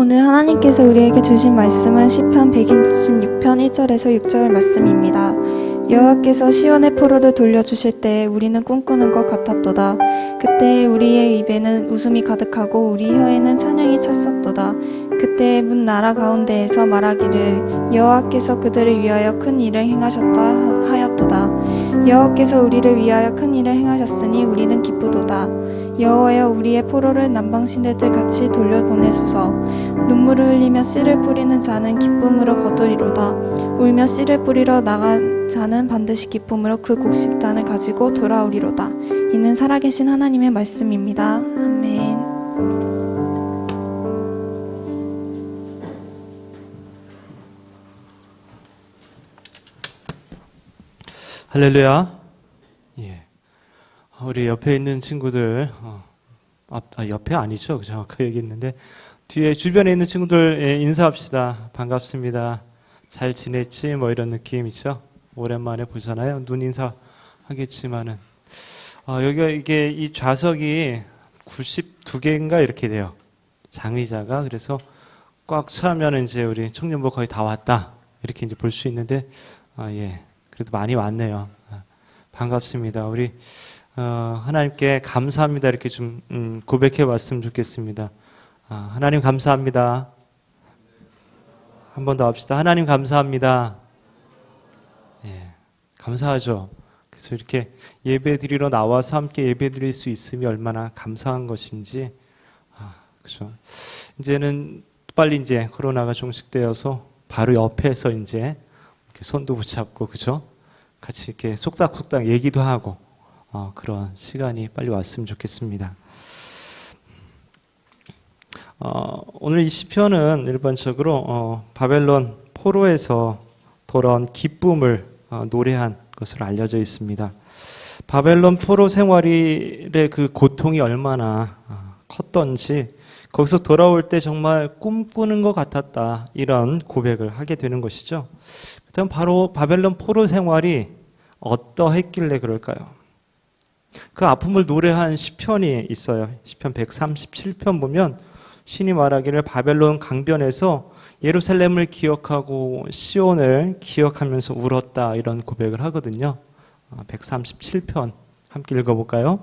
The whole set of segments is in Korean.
오늘 하나님께서 우리에게 주신 말씀은 시편 126편 1절에서 6절 말씀입니다. 여호와께서 시온의 포로를 돌려주실 때 우리는 꿈꾸는 것 같았도다. 그때 우리의 입에는 웃음이 가득하고 우리 혀에는 찬양이 찼었도다. 그때 문 나라 가운데에서 말하기를 여호와께서 그들을 위하여 큰 일을 행하셨다 하였도다. 여호와께서 우리를 위하여 큰 일을 행하셨으니 우리는 기쁘도다. 여호와여, 우리의 포로를 남방신대들 같이 돌려보내소서. 눈물을 흘리며 씨를 뿌리는 자는 기쁨으로 거두리로다. 울며 씨를 뿌리러 나간 자는 반드시 기쁨으로 그 곡식단을 가지고 돌아오리로다. 이는 살아계신 하나님의 말씀입니다. 아멘. 할렐루야. 예. 우리 옆에 있는 친구들, 옆에 아니죠? 정확하게 얘기했는데, 뒤에 주변에 있는 친구들 인사합시다. 반갑습니다. 잘 지냈지? 뭐 이런 느낌이죠? 오랜만에 보잖아요. 눈 인사하겠지만은. 여기가 이 좌석이 92개인가 이렇게 돼요. 장의자가. 그래서 꽉 차면 이제 우리 청년부 거의 다 왔다. 이렇게 이제 볼 수 있는데, 예. 그래도 많이 왔네요. 반갑습니다. 우리 하나님께 감사합니다. 이렇게 좀 고백해 봤으면 좋겠습니다. 하나님 감사합니다. 한 번 더 합시다. 하나님 감사합니다. 예, 감사하죠. 그래서 이렇게 예배 드리러 나와서 함께 예배 드릴 수 있음이 얼마나 감사한 것인지. 그렇죠. 이제는 빨리 이제 코로나가 종식되어서 바로 옆에서 이제 이렇게 손도 붙잡고, 그죠? 같이 이렇게 속닥속닥 얘기도 하고, 그런 시간이 빨리 왔으면 좋겠습니다. 오늘 이 시편은 일반적으로 바벨론 포로에서 돌아온 기쁨을 노래한 것으로 알려져 있습니다. 바벨론 포로 생활의 그 고통이 얼마나 컸던지 거기서 돌아올 때 정말 꿈꾸는 것 같았다, 이런 고백을 하게 되는 것이죠. 그다음 바로 바벨론 포로 생활이 어떠했길래 그럴까요? 그 아픔을 노래한 시편이 있어요. 시편 137편 보면 신이 말하기를 바벨론 강변에서 예루살렘을 기억하고 시온을 기억하면서 울었다, 이런 고백을 하거든요. 137편 함께 읽어볼까요?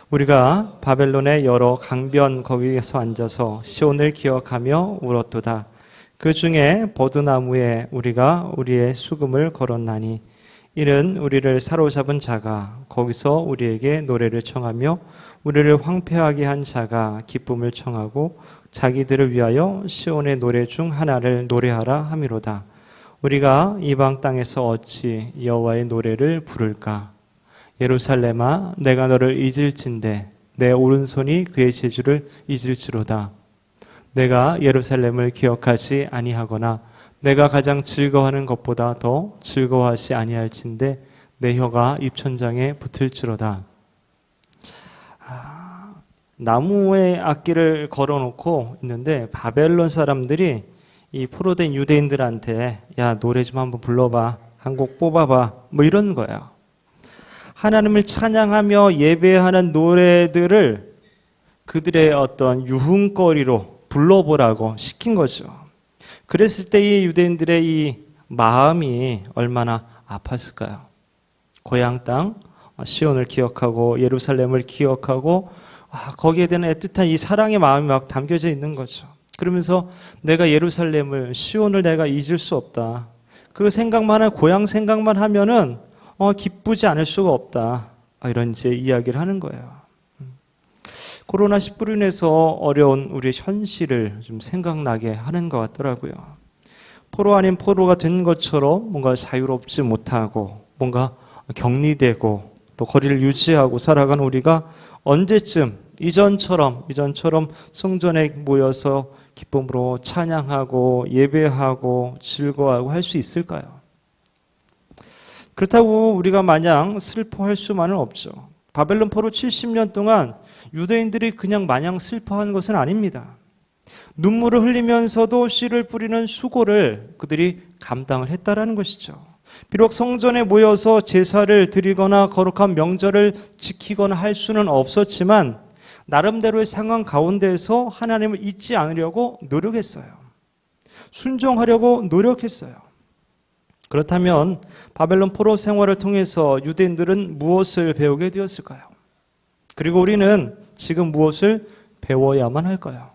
우리가 바벨론의 여러 강변 거기에서 앉아서 시온을 기억하며 울었도다. 그 중에 버드나무에 우리가 우리의 수금을 걸었나니 이는 우리를 사로잡은 자가 거기서 우리에게 노래를 청하며 우리를 황폐하게 한 자가 기쁨을 청하고 자기들을 위하여 시온의 노래 중 하나를 노래하라 함이로다. 우리가 이방 땅에서 어찌 여호와의 노래를 부를까? 예루살렘아, 내가 너를 잊을진대 내 오른손이 그의 제주를 잊을지로다. 내가 예루살렘을 기억하지 아니하거나 내가 가장 즐거워하는 것보다 더 즐거워하지 아니할진대 내 혀가 입천장에 붙을지로다. 나무에 악기를 걸어놓고 있는데 바벨론 사람들이 이 포로된 유대인들한테 야, 노래 좀 한번 불러봐, 한 곡 뽑아봐, 뭐 이런 거예요. 하나님을 찬양하며 예배하는 노래들을 그들의 어떤 유흥거리로 불러보라고 시킨 거죠. 그랬을 때 이 유대인들의 이 마음이 얼마나 아팠을까요? 고향 땅 시온을 기억하고 예루살렘을 기억하고 거기에 대한 애틋한 이 사랑의 마음이 막 담겨져 있는 거죠. 그러면서 내가 예루살렘을, 시온을 내가 잊을 수 없다. 그 생각만 고향 생각만 하면은 기쁘지 않을 수가 없다. 이런 이제 이야기를 하는 거예요. 코로나19로 인해서 어려운 우리의 현실을 좀 생각나게 하는 것 같더라고요. 포로 아닌 포로가 된 것처럼 뭔가 자유롭지 못하고 뭔가 격리되고 또 거리를 유지하고 살아가는 우리가 언제쯤 이전처럼 성전에 모여서 기쁨으로 찬양하고 예배하고 즐거워하고 할 수 있을까요? 그렇다고 우리가 마냥 슬퍼할 수만은 없죠. 바벨론 포로 70년 동안 유대인들이 그냥 마냥 슬퍼한 것은 아닙니다. 눈물을 흘리면서도 씨를 뿌리는 수고를 그들이 감당을 했다라는 것이죠. 비록 성전에 모여서 제사를 드리거나 거룩한 명절을 지키거나 할 수는 없었지만 나름대로의 상황 가운데에서 하나님을 잊지 않으려고 노력했어요. 순종하려고 노력했어요. 그렇다면 바벨론 포로 생활을 통해서 유대인들은 무엇을 배우게 되었을까요? 그리고 우리는 지금 무엇을 배워야만 할까요?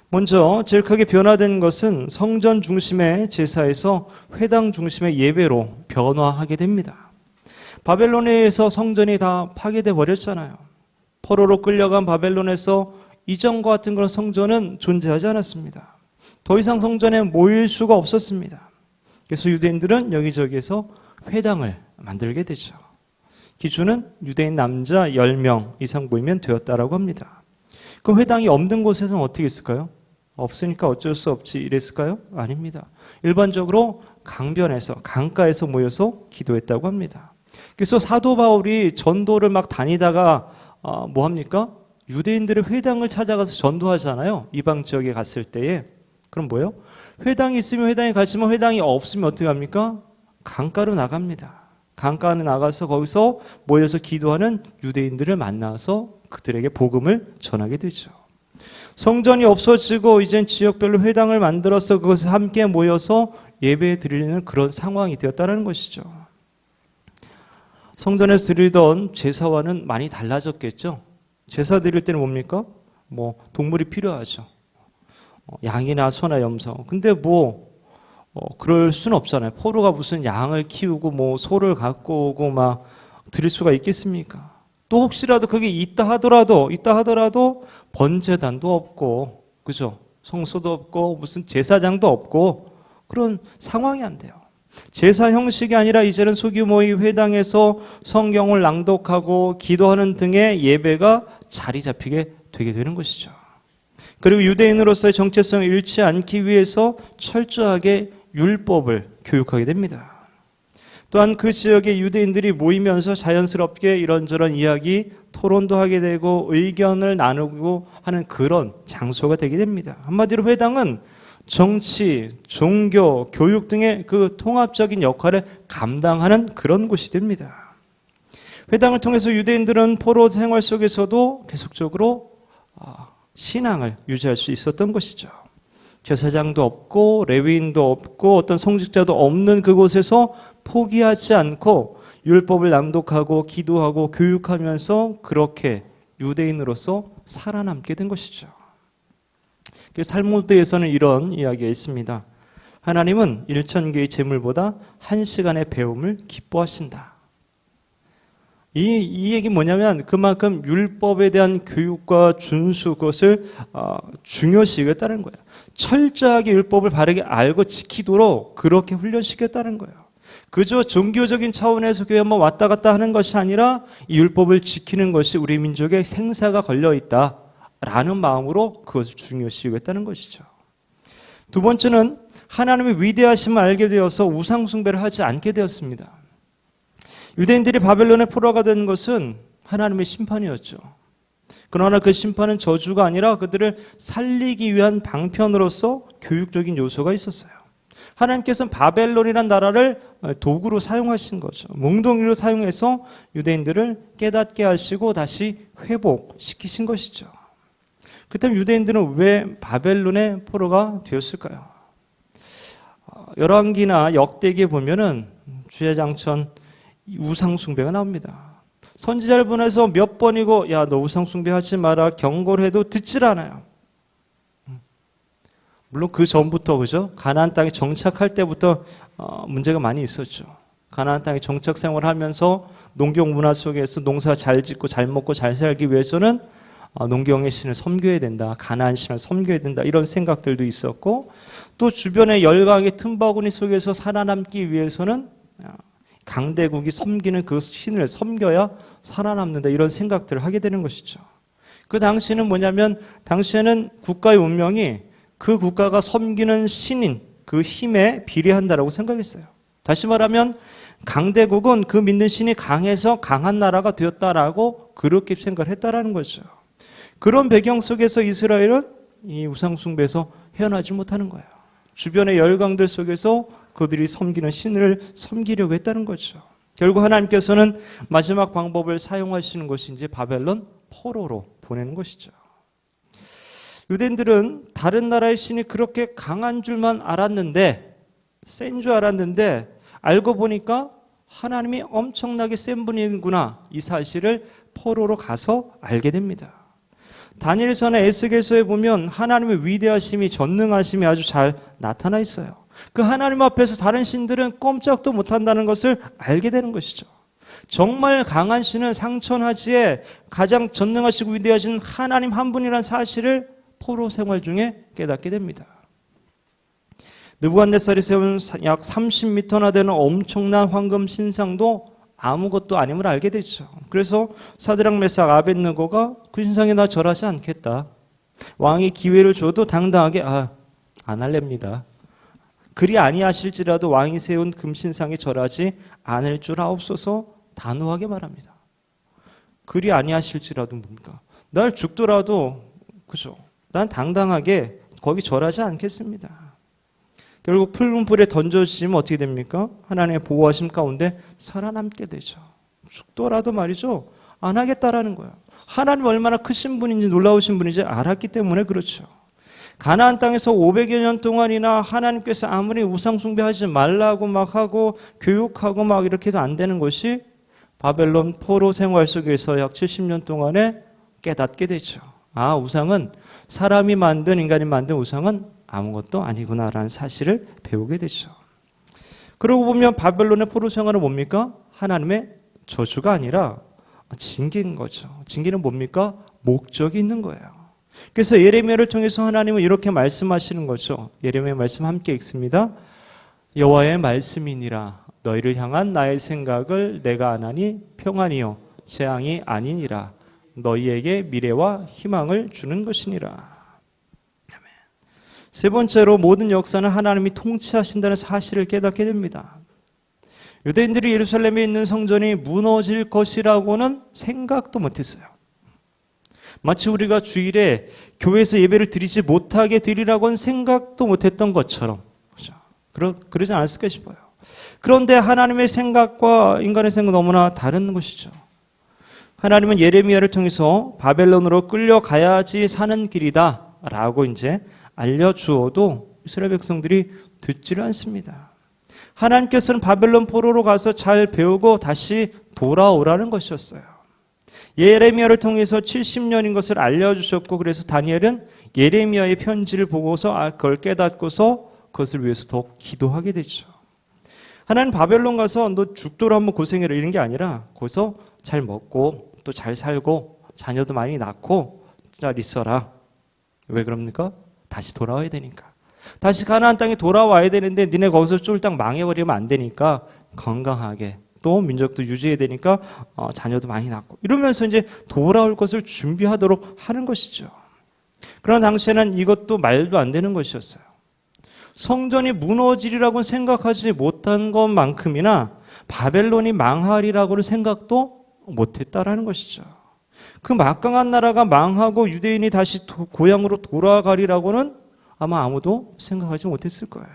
먼저 제일 크게 변화된 것은 성전 중심의 제사에서 회당 중심의 예배로 변화하게 됩니다. 바벨론에 의해서 성전이 다 파괴돼 버렸잖아요. 포로로 끌려간 바벨론에서 이전과 같은 그런 성전은 존재하지 않았습니다. 더 이상 성전에 모일 수가 없었습니다. 그래서 유대인들은 여기저기에서 회당을 만들게 되죠. 기준은 유대인 남자 10명 이상 모이면 되었다라고 합니다. 그 회당이 없는 곳에서는 어떻게 했을까요? 없으니까 어쩔 수 없지 이랬을까요? 아닙니다. 일반적으로 강변에서 강가에서 모여서 기도했다고 합니다. 그래서 사도 바울이 전도를 막 다니다가 뭐 합니까? 유대인들의 회당을 찾아가서 전도하잖아요. 이방 지역에 갔을 때에. 그럼 뭐예요? 회당이 있으면 회당에 가지만 회당이 없으면 어떻게 합니까? 강가로 나갑니다. 강가로 나가서 거기서 모여서 기도하는 유대인들을 만나서 그들에게 복음을 전하게 되죠. 성전이 없어지고 이젠 지역별로 회당을 만들어서 그것에 함께 모여서 예배 드리는 그런 상황이 되었다는 것이죠. 성전에서 드리던 제사와는 많이 달라졌겠죠. 제사 드릴 때는 뭡니까? 뭐 동물이 필요하죠. 양이나 소나 염소. 근데 그럴 수는 없잖아요. 포로가 무슨 양을 키우고 뭐 소를 갖고 오고 막 드릴 수가 있겠습니까? 또 혹시라도 그게 있다 하더라도 번제단도 없고, 그죠? 성소도 없고 무슨 제사장도 없고 그런 상황이 안 돼요. 제사 형식이 아니라 이제는 소규모의 회당에서 성경을 낭독하고 기도하는 등의 예배가 자리 잡히게 되게 되는 것이죠. 그리고 유대인으로서의 정체성을 잃지 않기 위해서 철저하게 율법을 교육하게 됩니다. 또한 그 지역의 유대인들이 모이면서 자연스럽게 이런저런 이야기, 토론도 하게 되고 의견을 나누고 하는 그런 장소가 되게 됩니다. 한마디로 회당은 정치, 종교, 교육 등의 그 통합적인 역할을 감당하는 그런 곳이 됩니다. 회당을 통해서 유대인들은 포로 생활 속에서도 계속적으로 신앙을 유지할 수 있었던 것이죠. 제사장도 없고 레위인도 없고 어떤 성직자도 없는 그곳에서 포기하지 않고 율법을 낭독하고 기도하고 교육하면서 그렇게 유대인으로서 살아남게 된 것이죠. 살모드에서는 이런 이야기가 있습니다. 하나님은 1000개의 재물보다 1시간의 배움을 기뻐하신다. 이 얘기 뭐냐면 그만큼 율법에 대한 교육과 준수 그것을 중요시 여겼다는 거예요. 철저하게 율법을 바르게 알고 지키도록 그렇게 훈련시켰다는 거예요. 그저 종교적인 차원에서 교회 한번 왔다 갔다 하는 것이 아니라 이 율법을 지키는 것이 우리 민족의 생사가 걸려있다라는 마음으로 그것을 중요시 여겼다는 것이죠. 두 번째는 하나님의 위대하심을 알게 되어서 우상 숭배를 하지 않게 되었습니다. 유대인들이 바벨론의 포로가 된 것은 하나님의 심판이었죠. 그러나 그 심판은 저주가 아니라 그들을 살리기 위한 방편으로서 교육적인 요소가 있었어요. 하나님께서는 바벨론이라는 나라를 도구로 사용하신 거죠. 몽둥이로 사용해서 유대인들을 깨닫게 하시고 다시 회복시키신 것이죠. 그렇다면 유대인들은 왜 바벨론의 포로가 되었을까요? 열왕기나 역대기에 보면은 주야장천 우상 숭배가 나옵니다. 선지자를 보내서 몇 번이고 야 너 우상 숭배하지 마라 경고를 해도 듣질 않아요. 물론 그 전부터 그죠? 가나안 땅에 정착할 때부터 문제가 많이 있었죠. 가나안 땅에 정착 생활하면서 농경 문화 속에서 농사 잘 짓고 잘 먹고 잘 살기 위해서는 농경의 신을 섬겨야 된다. 가나안 신을 섬겨야 된다. 이런 생각들도 있었고 또 주변의 열강의 틈바구니 속에서 살아남기 위해서는 강대국이 섬기는 그 신을 섬겨야 살아남는다. 이런 생각들을 하게 되는 것이죠. 그 당시는 뭐냐면 당시에는 국가의 운명이 그 국가가 섬기는 신인 그 힘에 비례한다라고 생각했어요. 다시 말하면 강대국은 그 믿는 신이 강해서 강한 나라가 되었다라고 그렇게 생각을 했다라는 거죠. 그런 배경 속에서 이스라엘은 이 우상 숭배에서 헤어나지 못하는 거예요. 주변의 열강들 속에서 그들이 섬기는 신을 섬기려고 했다는 거죠. 결국 하나님께서는 마지막 방법을 사용하시는 것이 이제 바벨론 포로로 보내는 것이죠. 유대인들은 다른 나라의 신이 그렇게 강한 줄만 알았는데, 센 줄 알았는데 알고 보니까 하나님이 엄청나게 센 분이구나, 이 사실을 포로로 가서 알게 됩니다. 다니엘서나 에스겔서에 보면 하나님의 위대하심이, 전능하심이 아주 잘 나타나 있어요. 그 하나님 앞에서 다른 신들은 꼼짝도 못한다는 것을 알게 되는 것이죠. 정말 강한 신은 상천하지에 가장 전능하시고 위대하신 하나님 한 분이라는 사실을 포로 생활 중에 깨닫게 됩니다. 느부갓네살이 세운 약 30m나 되는 엄청난 황금 신상도 아무것도 아님을 알게 되죠. 그래서 사드락 메삭 아벳느고가 그 신상에 나 절하지 않겠다. 왕이 기회를 줘도 당당하게 안 할랍니다. 그리 아니하실지라도 왕이 세운 금신상에 절하지 않을 줄 아옵소서 단호하게 말합니다. 그리 아니하실지라도 뭡니까? 날 죽더라도 그죠? 난 당당하게 거기 절하지 않겠습니다. 결국 푸른 불에 던져지면 어떻게 됩니까? 하나님의 보호하심 가운데 살아남게 되죠. 죽더라도 말이죠, 안 하겠다라는 거예요. 하나님 얼마나 크신 분인지 놀라우신 분인지 알았기 때문에 그렇죠. 가나안 땅에서 500여 년 동안이나 하나님께서 아무리 우상 숭배하지 말라고 막 하고 교육하고 막 이렇게 해도 안 되는 것이 바벨론 포로 생활 속에서 약 70년 동안에 깨닫게 되죠. 우상은, 사람이 만든, 인간이 만든 우상은 아무것도 아니구나라는 사실을 배우게 되죠. 그러고 보면 바벨론의 포로 생활은 뭡니까? 하나님의 저주가 아니라 징계인 거죠. 징계는 뭡니까? 목적이 있는 거예요. 그래서 예레미야를 통해서 하나님은 이렇게 말씀하시는 거죠. 예레미야 말씀 함께 읽습니다. 여호와의 말씀이니라. 너희를 향한 나의 생각을 내가 아나니 평안이요 재앙이 아니니라. 너희에게 미래와 희망을 주는 것이니라. 세 번째로 모든 역사는 하나님이 통치하신다는 사실을 깨닫게 됩니다. 유대인들이 예루살렘에 있는 성전이 무너질 것이라고는 생각도 못했어요. 마치 우리가 주일에 교회에서 예배를 드리지 못하게 드리라고는 생각도 못했던 것처럼, 그러지 않았을까 싶어요. 그런데 하나님의 생각과 인간의 생각은 너무나 다른 것이죠. 하나님은 예레미야를 통해서 바벨론으로 끌려가야지 사는 길이다 라고 이제 알려주어도 이스라엘 백성들이 듣지를 않습니다. 하나님께서는 바벨론 포로로 가서 잘 배우고 다시 돌아오라는 것이었어요. 예레미야를 통해서 70년인 것을 알려주셨고, 그래서 다니엘은 예레미야의 편지를 보고서 그걸 깨닫고서 그것을 위해서 더 기도하게 되죠. 하나님 바벨론 가서 너 죽도록 한번 고생해라 이런 게 아니라 거기서 잘 먹고 또 잘 살고 자녀도 많이 낳고 잘 있어라. 왜 그럽니까? 다시 돌아와야 되니까. 다시 가나안 땅에 돌아와야 되는데 니네 거기서 쫄딱 망해버리면 안 되니까 건강하게 또 민족도 유지해야 되니까 자녀도 많이 낳고 이러면서 이제 돌아올 것을 준비하도록 하는 것이죠. 그러나 당시에는 이것도 말도 안 되는 것이었어요. 성전이 무너지리라고는 생각하지 못한 것만큼이나 바벨론이 망하리라고는 생각도 못했다라는 것이죠. 그 막강한 나라가 망하고 유대인이 다시 고향으로 돌아가리라고는 아마 아무도 생각하지 못했을 거예요.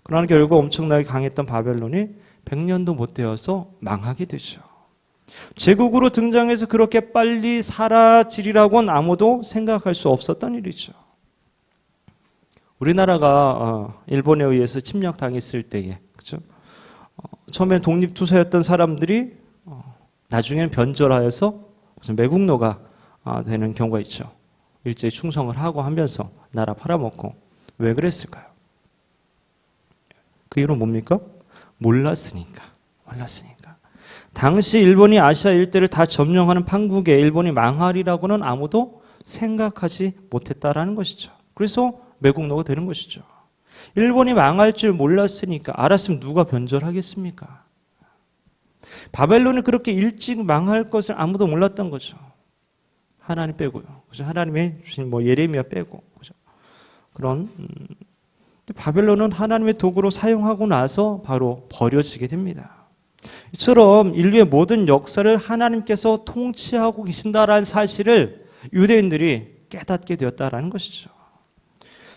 그러나 결국 엄청나게 강했던 바벨론이 100년도 못 되어서 망하게 되죠. 제국으로 등장해서 그렇게 빨리 사라지리라고는 아무도 생각할 수 없었던 일이죠. 우리나라가 일본에 의해서 침략당했을 때에, 그렇죠? 처음에는 독립투사였던 사람들이 나중에는 변절하여서 매국노가 되는 경우가 있죠. 일제히 충성을 하고 하면서 나라 팔아먹고. 왜 그랬을까요? 그 이유는 뭡니까? 몰랐으니까. 당시 일본이 아시아 일대를 다 점령하는 판국에 일본이 망하리라고는 아무도 생각하지 못했다라는 것이죠. 그래서 매국노가 되는 것이죠. 일본이 망할 줄 몰랐으니까. 알았으면 누가 변절하겠습니까? 바벨론이 그렇게 일찍 망할 것을 아무도 몰랐던 거죠. 하나님 빼고요. 그죠? 하나님의 주신 예레미야 빼고. 그죠? 그런 바벨론은 하나님의 도구로 사용하고 나서 바로 버려지게 됩니다. 이처럼 인류의 모든 역사를 하나님께서 통치하고 계신다라는 사실을 유대인들이 깨닫게 되었다라는 것이죠.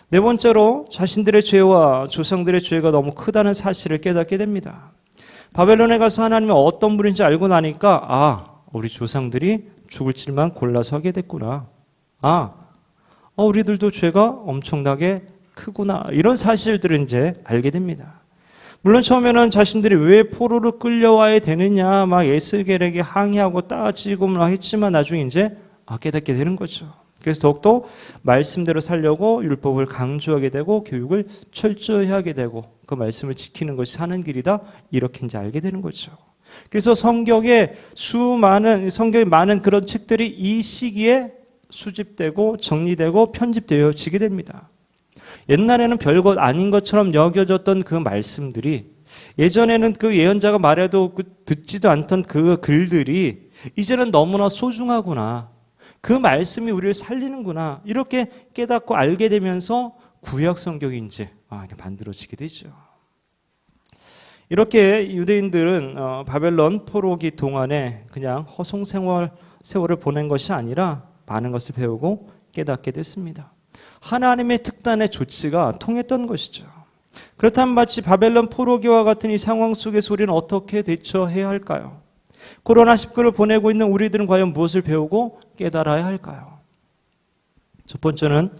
네 번째로 자신들의 죄와 조상들의 죄가 너무 크다는 사실을 깨닫게 됩니다. 바벨론에 가서 하나님이 어떤 분인지 알고 나니까 우리 조상들이 죽을 길만 골라서 하게 됐구나. 우리들도 죄가 엄청나게 크구나. 이런 사실들을 이제 알게 됩니다. 물론 처음에는 자신들이 왜 포로로 끌려와야 되느냐 막 에스겔에게 항의하고 따지고 막 했지만 나중에 이제 깨닫게 되는 거죠. 그래서 더욱더 말씀대로 살려고 율법을 강조하게 되고 교육을 철저히 하게 되고 그 말씀을 지키는 것이 사는 길이다. 이렇게 이제 알게 되는 거죠. 그래서 성경에 많은 그런 책들이 이 시기에 수집되고 정리되고 편집되어지게 됩니다. 옛날에는 별것 아닌 것처럼 여겨졌던 그 말씀들이, 예전에는 그 예언자가 말해도 듣지도 않던 그 글들이 이제는 너무나 소중하구나. 그 말씀이 우리를 살리는구나. 이렇게 깨닫고 알게 되면서 구약 성경이 이제 만들어지게 되죠. 이렇게 유대인들은 바벨론 포로기 동안에 그냥 허송 세월을 보낸 것이 아니라 많은 것을 배우고 깨닫게 됐습니다. 하나님의 특단의 조치가 통했던 것이죠. 그렇다면 마치 바벨론 포로기와 같은 이 상황 속에서 우리는 어떻게 대처해야 할까요? 코로나19를 보내고 있는 우리들은 과연 무엇을 배우고 깨달아야 할까요? 첫 번째는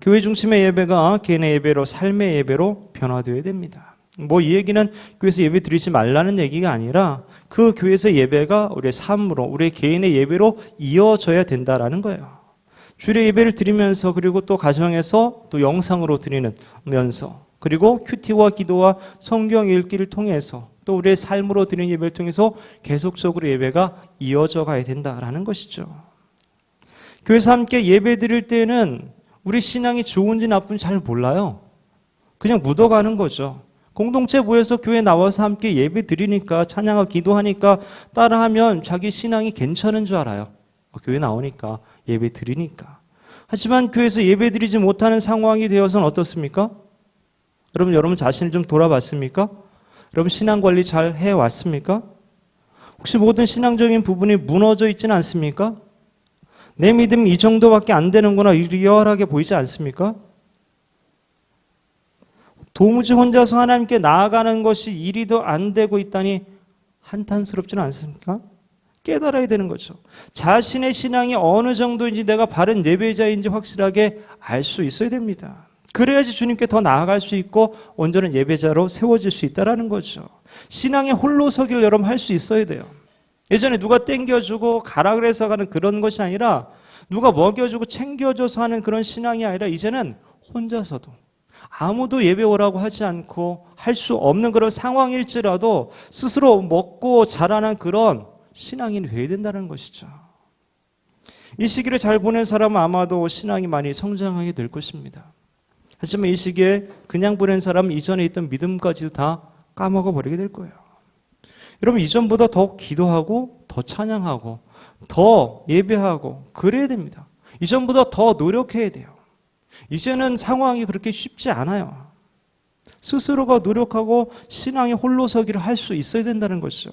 교회 중심의 예배가 개인의 예배로, 삶의 예배로 변화되어야 됩니다. 이 얘기는 교회에서 예배 드리지 말라는 얘기가 아니라 그 교회에서 예배가 우리의 삶으로, 우리의 개인의 예배로 이어져야 된다라는 거예요. 주일에 예배를 드리면서, 그리고 또 가정에서 또 영상으로 드리면서, 그리고 큐티와 기도와 성경 읽기를 통해서 또 우리의 삶으로 드리는 예배를 통해서 계속적으로 예배가 이어져 가야 된다라는 것이죠. 교회에서 함께 예배 드릴 때는 우리 신앙이 좋은지 나쁜지 잘 몰라요. 그냥 묻어가는 거죠. 공동체 모여서 교회 나와서 함께 예배 드리니까, 찬양하고 기도하니까 따라하면 자기 신앙이 괜찮은 줄 알아요. 교회 나오니까, 예배 드리니까. 하지만 교회에서 예배 드리지 못하는 상황이 되어서는 어떻습니까? 여러분 자신을 좀 돌아봤습니까? 여러분 신앙 관리 잘 해왔습니까? 혹시 모든 신앙적인 부분이 무너져 있지는 않습니까? 내 믿음이 이 정도밖에 안 되는구나, 리얼하게 보이지 않습니까? 도무지 혼자서 하나님께 나아가는 것이 이리도 안 되고 있다니 한탄스럽지는 않습니까? 깨달아야 되는 거죠. 자신의 신앙이 어느 정도인지, 내가 바른 예배자인지 확실하게 알 수 있어야 됩니다. 그래야지 주님께 더 나아갈 수 있고 온전한 예배자로 세워질 수 있다는 거죠. 신앙의 홀로서기를 여러분 할 수 있어야 돼요. 예전에 누가 땡겨주고 가라 그래서 가는 그런 것이 아니라, 누가 먹여주고 챙겨줘서 하는 그런 신앙이 아니라, 이제는 혼자서도 아무도 예배 오라고 하지 않고 할 수 없는 그런 상황일지라도 스스로 먹고 자라는 그런 신앙이 되어야 된다는 것이죠. 이 시기를 잘 보낸 사람은 아마도 신앙이 많이 성장하게 될 것입니다. 하지만 이 시기에 그냥 보낸 사람은 이전에 있던 믿음까지도 다 까먹어 버리게 될 거예요. 여러분, 이전보다 더 기도하고 더 찬양하고 더 예배하고 그래야 됩니다. 이전보다 더 노력해야 돼요. 이제는 상황이 그렇게 쉽지 않아요. 스스로가 노력하고 신앙의 홀로서기를 할 수 있어야 된다는 것이죠.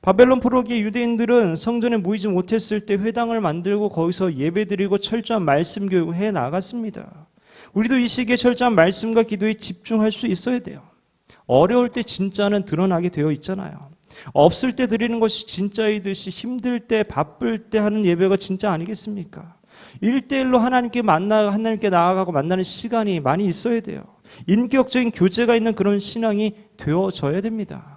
바벨론 포로기의 유대인들은 성전에 모이지 못했을 때 회당을 만들고 거기서 예배드리고 철저한 말씀 교육을 해 나갔습니다. 우리도 이 시기에 철저한 말씀과 기도에 집중할 수 있어야 돼요. 어려울 때 진짜는 드러나게 되어 있잖아요. 없을 때 드리는 것이 진짜이듯이 힘들 때, 바쁠 때 하는 예배가 진짜 아니겠습니까? 1대1로 하나님께 나아가고 만나는 시간이 많이 있어야 돼요. 인격적인 교제가 있는 그런 신앙이 되어져야 됩니다.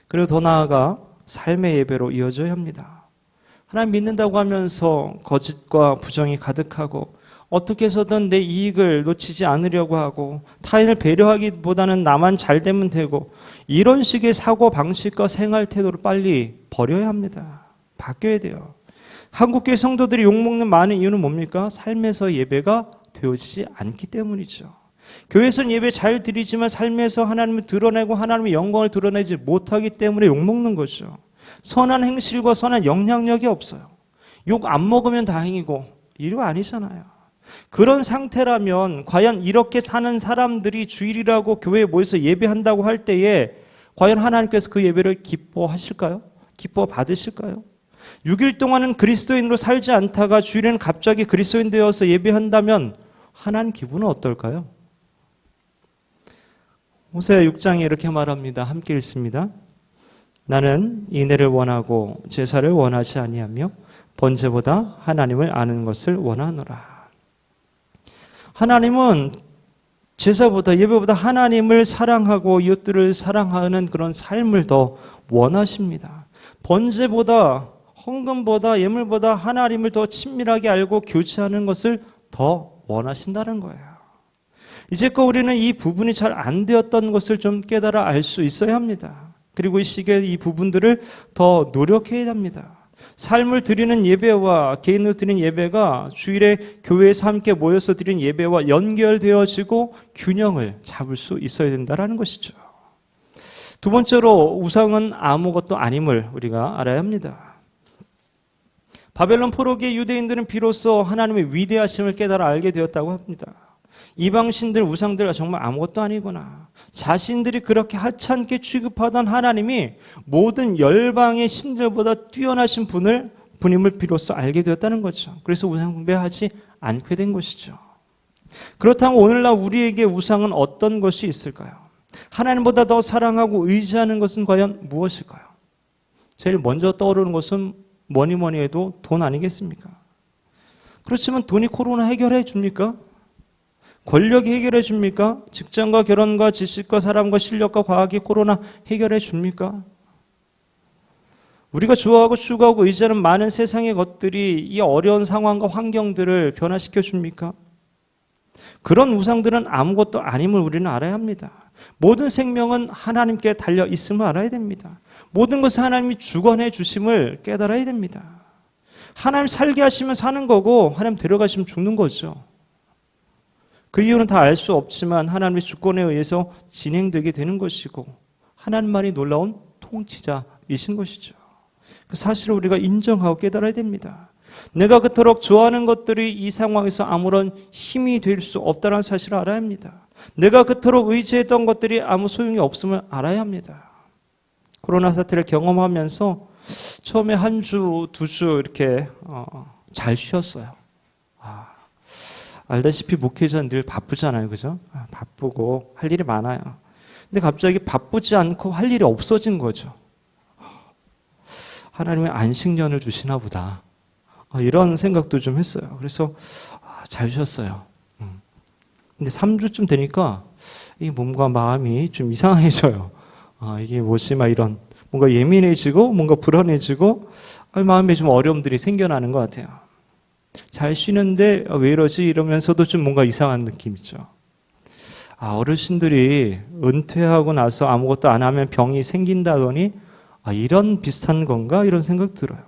그리고 더 나아가 삶의 예배로 이어져야 합니다. 하나님 믿는다고 하면서 거짓과 부정이 가득하고 어떻게 해서든 내 이익을 놓치지 않으려고 하고 타인을 배려하기보다는 나만 잘 되면 되고, 이런 식의 사고방식과 생활 태도를 빨리 버려야 합니다. 바뀌어야 돼요. 한국교회 성도들이 욕먹는 많은 이유는 뭡니까? 삶에서 예배가 되어지지 않기 때문이죠. 교회에서는 예배 잘 드리지만 삶에서 하나님을 드러내고 하나님의 영광을 드러내지 못하기 때문에 욕먹는 거죠. 선한 행실과 선한 영향력이 없어요. 욕 안 먹으면 다행이고 이거 아니잖아요. 그런 상태라면 과연 이렇게 사는 사람들이 주일이라고 교회에 모여서 예배한다고 할 때에 과연 하나님께서 그 예배를 기뻐하실까요? 기뻐 받으실까요? 6일 동안은 그리스도인으로 살지 않다가 주일에는 갑자기 그리스도인 되어서 예배한다면 하나님 기분은 어떨까요? 호세아 6장에 이렇게 말합니다. 함께 읽습니다. 나는 인애를 원하고 제사를 원하지 아니하며 번제보다 하나님을 아는 것을 원하노라. 하나님은 제사보다 예배보다 하나님을 사랑하고 이웃들을 사랑하는 그런 삶을 더 원하십니다. 번제보다 헌금보다 예물보다 하나님을 더 친밀하게 알고 교제하는 것을 더 원하신다는 거예요. 이제껏 우리는 이 부분이 잘 안 되었던 것을 좀 깨달아 알 수 있어야 합니다. 그리고 이 시기에 이 부분들을 더 노력해야 합니다. 삶을 드리는 예배와 개인으로 드리는 예배가 주일에 교회에서 함께 모여서 드리는 예배와 연결되어지고 균형을 잡을 수 있어야 된다는 것이죠. 두 번째로 우상은 아무것도 아님을 우리가 알아야 합니다. 바벨론 포로기의 유대인들은 비로소 하나님의 위대하심을 깨달아 알게 되었다고 합니다. 이방신들 우상들 정말 아무것도 아니구나. 자신들이 그렇게 하찮게 취급하던 하나님이 모든 열방의 신들보다 뛰어나신 분임을 비로소 알게 되었다는 거죠. 그래서 우상 숭배하지 않게 된 것이죠. 그렇다면 오늘날 우리에게 우상은 어떤 것이 있을까요? 하나님보다 더 사랑하고 의지하는 것은 과연 무엇일까요? 제일 먼저 떠오르는 것은 뭐니 해도 돈 아니겠습니까? 그렇지만 돈이 코로나 해결해 줍니까? 권력이 해결해 줍니까? 직장과 결혼과 지식과 사람과 실력과 과학이 코로나 해결해 줍니까? 우리가 좋아하고 추구하고 의지하는 많은 세상의 것들이 이 어려운 상황과 환경들을 변화시켜 줍니까? 그런 우상들은 아무것도 아님을 우리는 알아야 합니다. 모든 생명은 하나님께 달려 있음을 알아야 됩니다. 모든 것을 하나님이 주관해 주심을 깨달아야 됩니다. 하나님 살게 하시면 사는 거고 하나님 데려가시면 죽는 거죠. 그 이유는 다 알 수 없지만 하나님의 주권에 의해서 진행되게 되는 것이고 하나님만이 놀라운 통치자이신 것이죠. 그 사실을 우리가 인정하고 깨달아야 됩니다. 내가 그토록 좋아하는 것들이 이 상황에서 아무런 힘이 될 수 없다는 사실을 알아야 합니다. 내가 그토록 의지했던 것들이 아무 소용이 없음을 알아야 합니다. 코로나 사태를 경험하면서 처음에 한 주, 두 주 이렇게 잘 쉬었어요. 알다시피 목회자는 늘 바쁘잖아요. 그죠? 바쁘고 할 일이 많아요. 근데 갑자기 바쁘지 않고 할 일이 없어진 거죠. 하나님의 안식년을 주시나 보다. 이런 생각도 좀 했어요. 그래서 잘 쉬었어요. 근데 3주쯤 되니까 이 몸과 마음이 좀 이상해져요. 이게 뭐지? 막 이런 뭔가 예민해지고 뭔가 불안해지고 마음에 좀 어려움들이 생겨나는 것 같아요. 잘 쉬는데 왜 이러지? 이러면서도 좀 뭔가 이상한 느낌이죠. 어르신들이 은퇴하고 나서 아무것도 안 하면 병이 생긴다더니 이런 비슷한 건가? 이런 생각 들어요.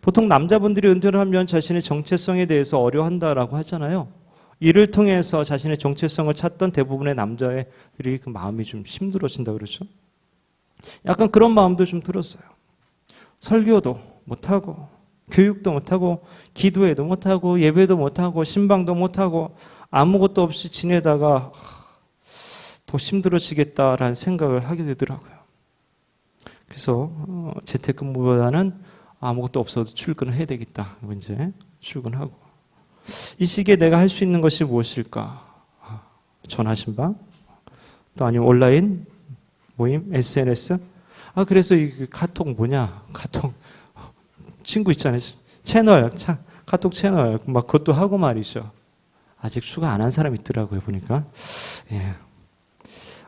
보통 남자분들이 은퇴를 하면 자신의 정체성에 대해서 어려워한다라고 하잖아요. 이를 통해서 자신의 정체성을 찾던 대부분의 남자들이 그 마음이 좀 힘들어진다 그러죠. 약간 그런 마음도 좀 들었어요. 설교도 못하고 교육도 못하고 기도회도 못하고 예배도 못하고 신방도 못하고 아무것도 없이 지내다가 더 힘들어지겠다라는 생각을 하게 되더라고요. 그래서 재택근무보다는 아무것도 없어도 출근을 해야 되겠다. 이제 출근하고 이 시기에 내가 할 수 있는 것이 무엇일까? 전화신방? 또 아니면 온라인 모임? SNS? 그래서 이 카톡 뭐냐? 카톡 친구 있잖아요. 채널, 카톡 채널 막 그것도 하고 말이죠. 아직 추가 안 한 사람이 있더라고요. 보니까. 예.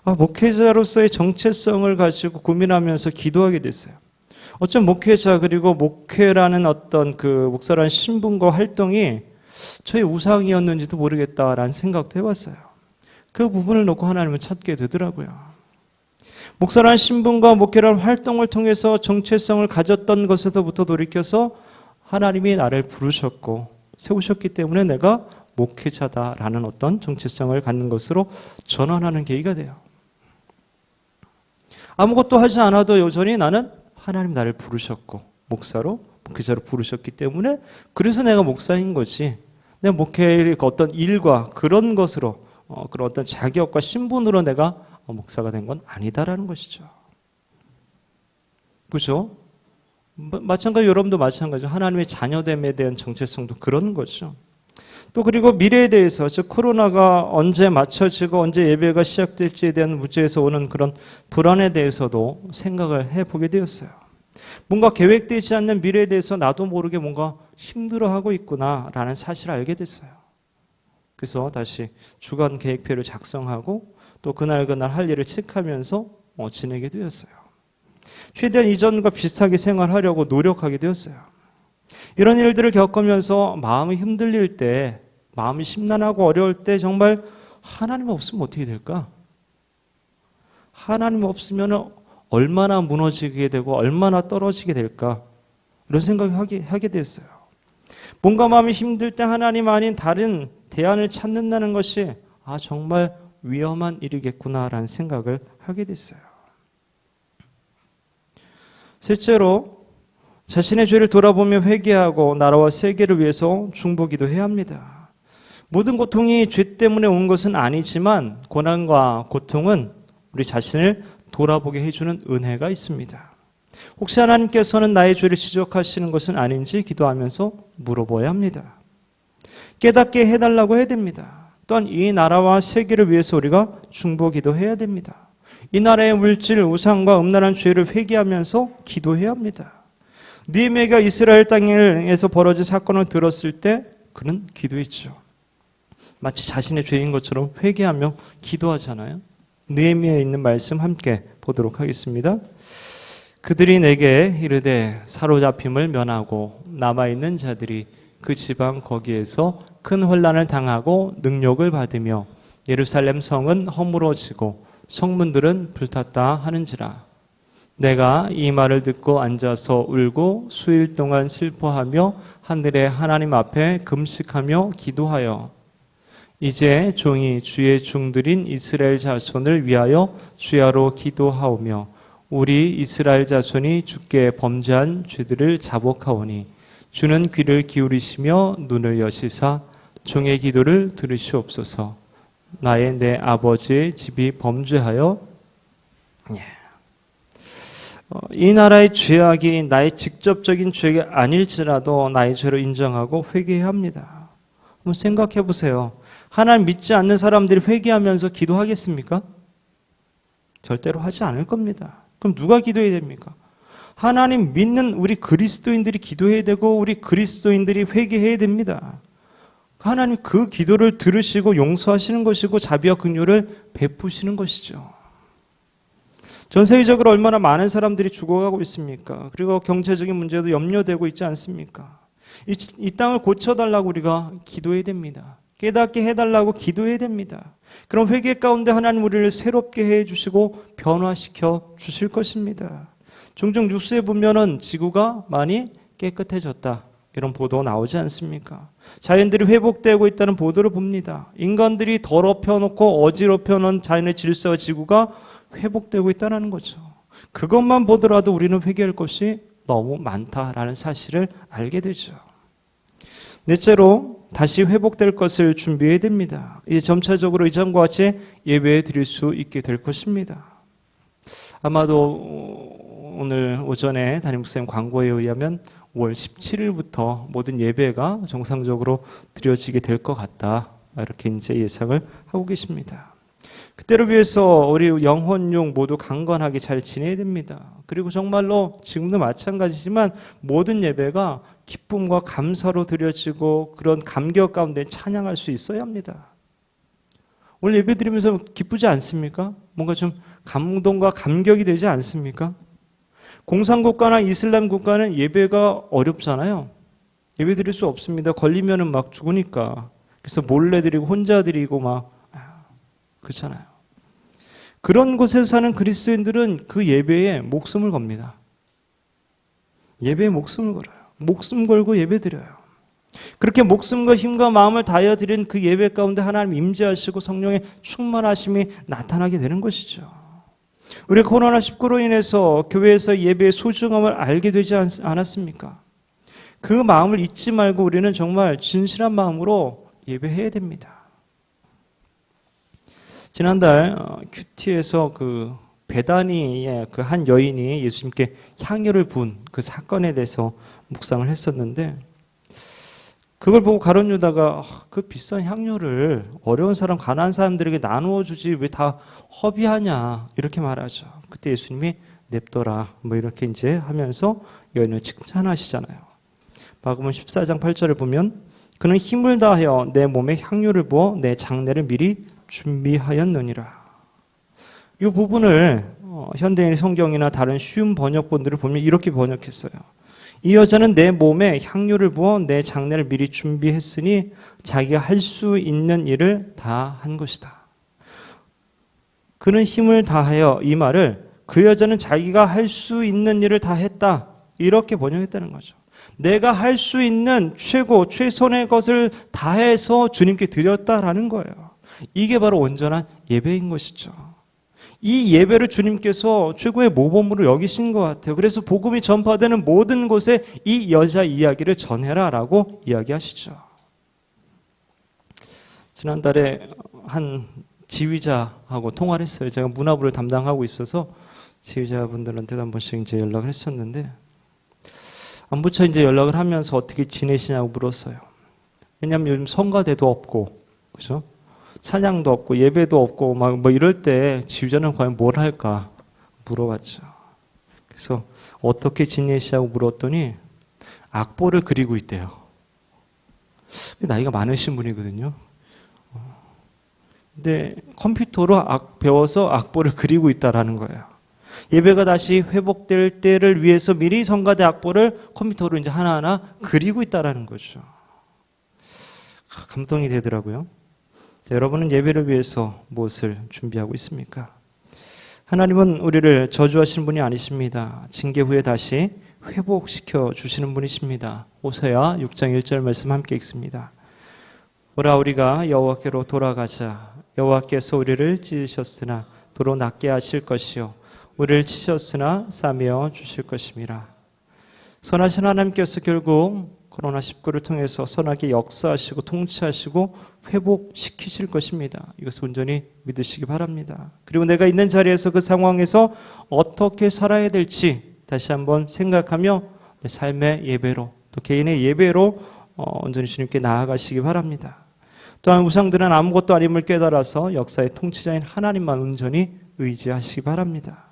목회자로서의 정체성을 가지고 고민하면서 기도하게 됐어요. 어쩜 목회자 그리고 목회라는 어떤 그 목사라는 신분과 활동이 저의 우상이었는지도 모르겠다라는 생각도 해봤어요. 그 부분을 놓고 하나님을 찾게 되더라고요. 목사라는 신분과 목회라는 활동을 통해서 정체성을 가졌던 것에서부터 돌이켜서 하나님이 나를 부르셨고 세우셨기 때문에 내가 목회자다라는 어떤 정체성을 갖는 것으로 전환하는 계기가 돼요. 아무것도 하지 않아도 여전히 나는 하나님 나를 부르셨고 목사로 목회자로 부르셨기 때문에 그래서 내가 목사인 거지. 내가 목회의 어떤 일과 그런 것으로 그런 어떤 자격과 신분으로 내가 목사가 된 건 아니다라는 것이죠. 그렇죠? 마찬가지 여러분도 마찬가지죠. 하나님의 자녀됨에 대한 정체성도 그런 거죠. 또 그리고 미래에 대해서, 즉 코로나가 언제 맞춰지고 언제 예배가 시작될지에 대한 문제에서 오는 그런 불안에 대해서도 생각을 해보게 되었어요. 뭔가 계획되지 않는 미래에 대해서 나도 모르게 뭔가 힘들어하고 있구나라는 사실을 알게 됐어요. 그래서 다시 주간 계획표를 작성하고 또 그날 할 일을 체크하면서 지내게 되었어요. 최대한 이전과 비슷하게 생활하려고 노력하게 되었어요. 이런 일들을 겪으면서 마음이 흔들릴 때, 마음이 심란하고 어려울 때 정말 하나님 없으면 어떻게 될까? 하나님 없으면 얼마나 무너지게 되고 얼마나 떨어지게 될까? 이런 생각을 하게 됐어요. 뭔가 마음이 힘들 때 하나님 아닌 다른 대안을 찾는다는 것이 정말 위험한 일이겠구나라는 생각을 하게 됐어요. 셋째로 자신의 죄를 돌아보며 회개하고 나라와 세계를 위해서 중보기도해야 합니다. 모든 고통이 죄 때문에 온 것은 아니지만 고난과 고통은 우리 자신을 돌아보게 해주는 은혜가 있습니다. 혹시 하나님께서는 나의 죄를 지적하시는 것은 아닌지 기도하면서 물어봐야 합니다. 깨닫게 해달라고 해야 됩니다. 또한 이 나라와 세계를 위해서 우리가 중보기도해야 됩니다. 이 나라의 물질, 우상과 음란한 죄를 회개하면서 기도해야 합니다. 느헤미야가 이스라엘 땅에서 벌어진 사건을 들었을 때 그는 기도했죠. 마치 자신의 죄인 것처럼 회개하며 기도하잖아요. 느헤미야에 있는 말씀 함께 보도록 하겠습니다. 그들이 내게 이르되 사로잡힘을 면하고 남아있는 자들이 그 지방 거기에서 큰 혼란을 당하고 능욕을 받으며 예루살렘 성은 허물어지고 성문들은 불탔다 하는지라. 내가 이 말을 듣고 앉아서 울고 수일 동안 슬퍼하며 하늘의 하나님 앞에 금식하며 기도하여 이제 종이 주의 종들인 이스라엘 자손을 위하여 주야로 기도하오며 우리 이스라엘 자손이 주께 범죄한 죄들을 자복하오니 주는 귀를 기울이시며 눈을 여시사 종의 기도를 들으시옵소서. 나의 내 아버지의 집이 범죄하여 이 나라의 죄악이 나의 직접적인 죄가 아닐지라도 나의 죄로 인정하고 회개해야 합니다. 한번 생각해 보세요. 하나님 믿지 않는 사람들이 회개하면서 기도하겠습니까? 절대로 하지 않을 겁니다. 그럼 누가 기도해야 됩니까? 하나님 믿는 우리 그리스도인들이 기도해야 되고 우리 그리스도인들이 회개해야 됩니다. 하나님 그 기도를 들으시고 용서하시는 것이고 자비와 긍휼을 베푸시는 것이죠. 전 세계적으로 얼마나 많은 사람들이 죽어가고 있습니까? 그리고 경제적인 문제도 염려되고 있지 않습니까? 이 땅을 고쳐달라고 우리가 기도해야 됩니다. 깨닫게 해달라고 기도해야 됩니다. 그럼 회개 가운데 하나님 우리를 새롭게 해주시고 변화시켜 주실 것입니다. 종종 뉴스에 보면은 지구가 많이 깨끗해졌다, 이런 보도 나오지 않습니까? 자연들이 회복되고 있다는 보도를 봅니다. 인간들이 더럽혀 놓고 어지럽혀 놓은 자연의 질서와 지구가 회복되고 있다는 거죠. 그것만 보더라도 우리는 회개할 것이 너무 많다라는 사실을 알게 되죠. 넷째로 다시 회복될 것을 준비해야 됩니다. 이제 점차적으로 이전과 같이 예배 드릴 수 있게 될 것입니다. 아마도 오늘 오전에 담임 목사님 광고에 의하면 5월 17일부터 모든 예배가 정상적으로 드려지게 될 것 같다, 이렇게 이제 예상을 하고 계십니다. 그때를 위해서 우리 영혼용 모두 강건하게 잘 지내야 됩니다. 그리고 정말로 지금도 마찬가지지만 모든 예배가 기쁨과 감사로 드려지고 그런 감격 가운데 찬양할 수 있어야 합니다. 오늘 예배 드리면서 기쁘지 않습니까? 뭔가 좀 감동과 감격이 되지 않습니까? 공산국가나 이슬람 국가는 예배가 어렵잖아요. 예배 드릴 수 없습니다. 걸리면은 막 죽으니까. 그래서 몰래 드리고 혼자 드리고 막 그렇잖아요. 그런 곳에서 사는 그리스도인들은 그 예배에 목숨을 겁니다. 예배에 목숨을 걸어요. 목숨 걸고 예배 드려요. 그렇게 목숨과 힘과 마음을 다하여 드린 그 예배 가운데 하나님 임재하시고 성령의 충만하심이 나타나게 되는 것이죠. 우리 코로나19로 인해서 교회에서 예배의 소중함을 알게 되지 않았습니까? 그 마음을 잊지 말고 우리는 정말 진실한 마음으로 예배해야 됩니다. 지난달 큐티에서 그 베다니의 그 한 여인이 예수님께 향유를 부은 그 사건에 대해서 묵상을 했었는데, 그걸 보고 가룟 유다가 그 비싼 향료를 어려운 사람, 가난한 사람들에게 나누어 주지 왜 다 허비하냐 이렇게 말하죠. 그때 예수님이 냅둬라 뭐 이렇게 이제 하면서 여인을 칭찬하시잖아요. 마가복음 14장 8절을 보면 그는 힘을 다하여 내 몸에 향유를 부어 내 장례를 미리 준비하였느니라. 이 부분을 현대인 성경이나 다른 쉬운 번역본들을 보면 이렇게 번역했어요. 이 여자는 내 몸에 향유를 부어 내 장례를 미리 준비했으니 자기가 할 수 있는 일을 다 한 것이다. 그는 힘을 다하여, 이 말을 그 여자는 자기가 할 수 있는 일을 다 했다 이렇게 번역했다는 거죠. 내가 할 수 있는 최고 최선의 것을 다해서 주님께 드렸다라는 거예요. 이게 바로 온전한 예배인 것이죠. 이 예배를 주님께서 최고의 모범으로 여기신 것 같아요. 그래서 복음이 전파되는 모든 곳에 이 여자 이야기를 전해라라고 이야기하시죠. 지난달에 한 지휘자하고 통화를 했어요. 제가 문화부를 담당하고 있어서 지휘자분들한테도 한 번씩 이제 연락을 했었는데, 안부처 이제 연락을 하면서 어떻게 지내시냐고 물었어요. 왜냐하면 요즘 성가대도 없고, 그죠? 찬양도 없고 예배도 없고 막 뭐 이럴 때 지휘자는 과연 뭘 할까 물어봤죠. 그래서 어떻게 지내시냐고 물었더니 악보를 그리고 있대요. 나이가 많으신 분이거든요. 근데 컴퓨터로 배워서 악보를 그리고 있다라는 거예요. 예배가 다시 회복될 때를 위해서 미리 성가대 악보를 컴퓨터로 이제 하나하나 그리고 있다라는 거죠. 감동이 되더라고요. 자, 여러분은 예배를 위해서 무엇을 준비하고 있습니까? 하나님은 우리를 저주하시는 분이 아니십니다. 징계 후에 다시 회복시켜 주시는 분이십니다. 호세아 6장 1절 말씀 함께 읽습니다. 오라 우리가 여호와께로 돌아가자. 여호와께서 우리를 찢으셨으나 도로 낫게 하실 것이요 우리를 치셨으나 싸매어 주실 것임이라. 선하신 하나님께서 결국 코로나19를 통해서 선하게 역사하시고 통치하시고 회복시키실 것입니다. 이것을 온전히 믿으시기 바랍니다. 그리고 내가 있는 자리에서 그 상황에서 어떻게 살아야 될지 다시 한번 생각하며 내 삶의 예배로 또 개인의 예배로 온전히 주님께 나아가시기 바랍니다. 또한 우상들은 아무것도 아님을 깨달아서 역사의 통치자인 하나님만 온전히 의지하시기 바랍니다.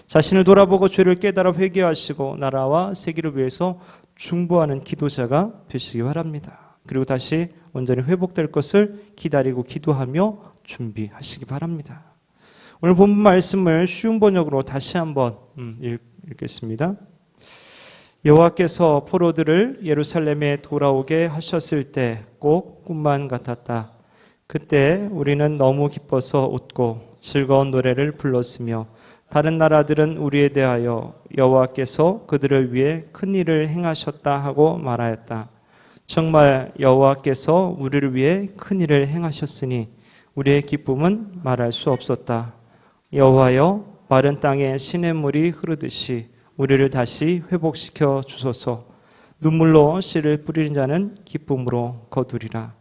자신을 돌아보고 죄를 깨달아 회개하시고 나라와 세계를 위해서 중보하는 기도자가 되시기 바랍니다. 그리고 다시 온전히 회복될 것을 기다리고 기도하며 준비하시기 바랍니다. 오늘 본문 말씀을 쉬운 번역으로 다시 한번 읽겠습니다. 여호와께서 포로들을 예루살렘에 돌아오게 하셨을 때 꼭 꿈만 같았다. 그때 우리는 너무 기뻐서 웃고 즐거운 노래를 불렀으며 다른 나라들은 우리에 대하여 여호와께서 그들을 위해 큰 일을 행하셨다 하고 말하였다. 정말 여호와께서 우리를 위해 큰 일을 행하셨으니 우리의 기쁨은 말할 수 없었다. 여호와여 마른 땅에 시냇물이 흐르듯이 우리를 다시 회복시켜 주소서. 눈물로 씨를 뿌리는 자는 기쁨으로 거두리라.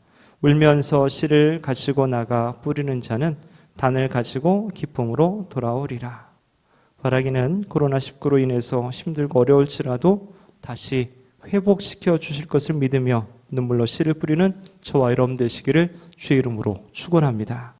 울면서 씨를 가지고 나가 뿌리는 자는 단을 가지고 기쁨으로 돌아오리라. 바라기는 코로나19로 인해서 힘들고 어려울지라도 다시 회복시켜 주실 것을 믿으며 눈물로 씨를 뿌리는 저와 여러분 되시기를 주의 이름으로 축원합니다.